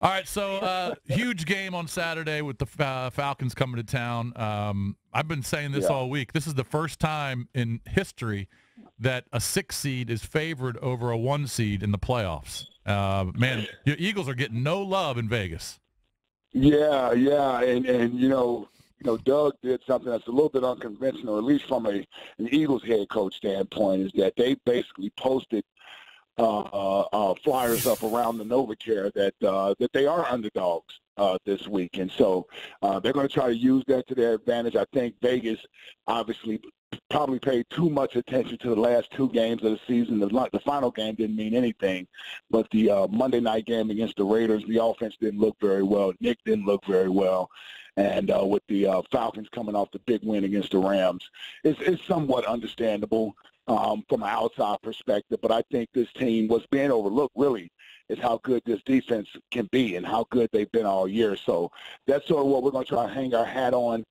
All right, so huge game on Saturday with the Falcons coming to town. I've been saying this all week. This is the first time in history that a 6 seed is favored over a 1 seed in the playoffs. Man, your Eagles are getting no love in Vegas. Yeah, and Doug did something that's a little bit unconventional, at least from an Eagles head coach standpoint, is that they basically posted flyers up around the NovaCare that they are underdogs this week, and so they're going to try to use that to their advantage. I think Vegas obviously probably paid too much attention to the last 2 games of the season. The final game didn't mean anything, but the Monday night game against the Raiders, the offense didn't look very well. Nick didn't look very well. And with the Falcons coming off the big win against the Rams, it's somewhat understandable from an outside perspective. But I think this team, what's being overlooked really is how good this defense can be and how good they've been all year. So that's sort of what we're going to try to hang our hat on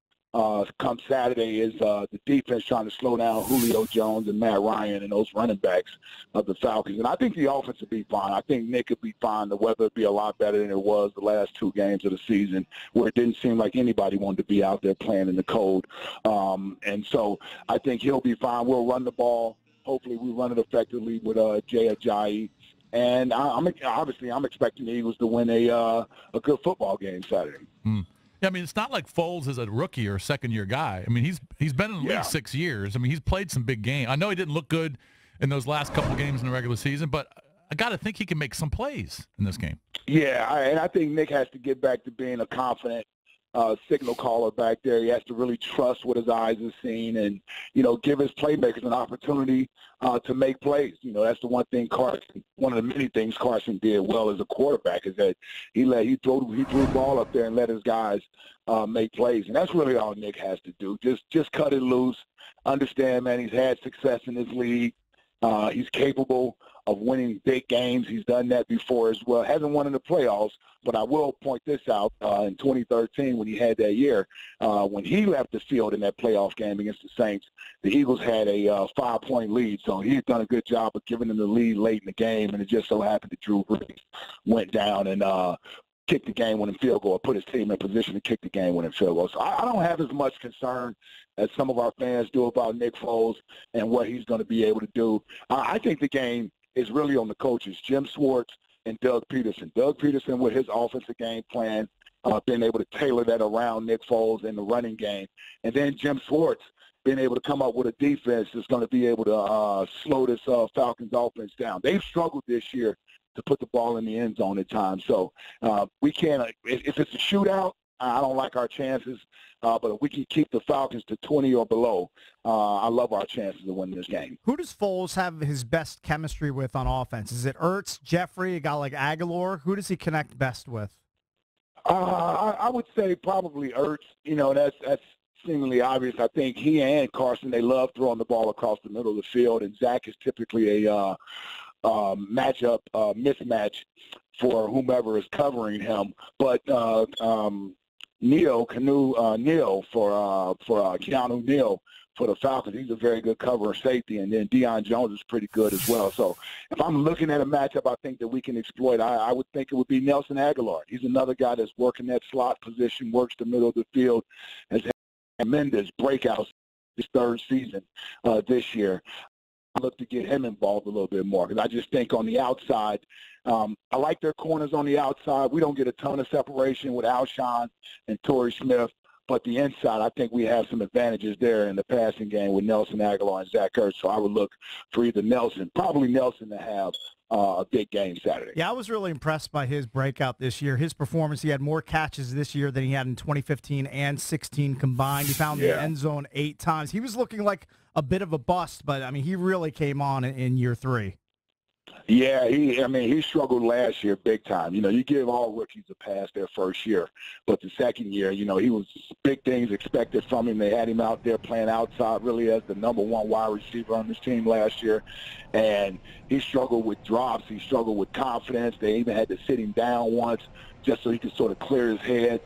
come Saturday is the defense trying to slow down Julio Jones and Matt Ryan and those running backs of the Falcons. And I think the offense will be fine. I think Nick will be fine. The weather will be a lot better than it was the last 2 games of the season where it didn't seem like anybody wanted to be out there playing in the cold. And so I think he'll be fine. We'll run the ball. Hopefully we run it effectively with Jay Ajayi. And I'm expecting the Eagles to win a good football game Saturday. Yeah, I mean, it's not like Foles is a rookie or a second-year guy. I mean, he's been in the league 6 years. I mean, he's played some big games. I know he didn't look good in those last couple games in the regular season, but I got to think he can make some plays in this game. Yeah, and I think Nick has to get back to being a confident signal caller back there. He has to really trust what his eyes have seen and, give his playmakers an opportunity to make plays. That's the one thing one of the many things Carson did well as a quarterback is that he threw the ball up there and let his guys make plays. And that's really all Nick has to do. Just cut it loose. Understand, man, he's had success in this league. He's capable of winning big games. He's done that before as well. Hasn't won in the playoffs, but I will point this out. In 2013, when he had that year, when he left the field in that playoff game against the Saints, the Eagles had a 5-point lead. So he had done a good job of giving them the lead late in the game, and it just so happened that Drew Brees went down and kicked the game-winning field goal, or put his team in position to kick the game-winning field goal. So I don't have as much concern as some of our fans do about Nick Foles and what he's going to be able to do. I think the game is really on the coaches, Jim Schwartz and Doug Peterson. Doug Peterson with his offensive game plan, being able to tailor that around Nick Foles in the running game. And then Jim Schwartz being able to come up with a defense that's going to be able to slow this Falcons offense down. They've struggled this year to put the ball in the end zone at times. So we can't if it's a shootout, I don't like our chances. But if we can keep the Falcons to 20 or below, I love our chances of winning this game. Who does Foles have his best chemistry with on offense? Is it Ertz, Jeffrey, a guy like Aguilar? Who does he connect best with? I would say probably Ertz. That's seemingly obvious. I think he and Carson, they love throwing the ball across the middle of the field, and Zach is typically a mismatch for whomever is covering him. But Neal for Keanu Neal for the Falcons. He's a very good cover safety, and then Deion Jones is pretty good as well. So if I'm looking at a matchup I think that we can exploit, I would think it would be Nelson Aguilar. He's another guy that's working that slot position, works the middle of the field, has had tremendous breakouts his 3rd season this year. I look to get him involved a little bit more because I just think on the outside, I like their corners on the outside. We don't get a ton of separation with Alshon and Torrey Smith, but the inside, I think we have some advantages there in the passing game with Nelson Aguilar and Zach Ertz. So I would look for either probably Nelson to have a big game Saturday. Yeah, I was really impressed by his breakout this year. His performance, he had more catches this year than he had in 2015 and 16 combined. He found the end zone 8 times. He was looking like a bit of a bust, but, I mean, he really came on in year 3. Yeah, he struggled last year big time. You give all rookies a pass their first year, but the second year, he was big things expected from him. They had him out there playing outside really as the number 1 wide receiver on this team last year, and he struggled with drops. He struggled with confidence. They even had to sit him down once just so he could sort of clear his head.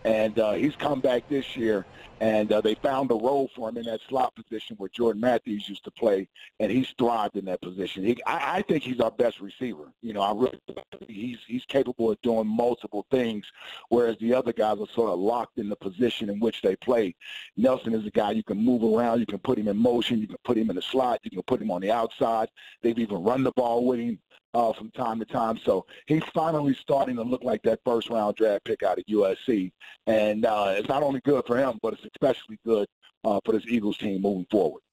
And he's come back this year, and they found a role for him in that slot position where Jordan Matthews used to play, and he's thrived in that position. I think he's our best receiver. You know, I really he's capable of doing multiple things, whereas the other guys are sort of locked in the position in which they play. Nelson is a guy you can move around. You can put him in motion. You can put him in the slot. You can put him on the outside. They've even run the ball with him from time to time. So he's finally starting to look like that first-round draft pick out of USC. And it's not only good for him, but it's especially good for this Eagles team moving forward.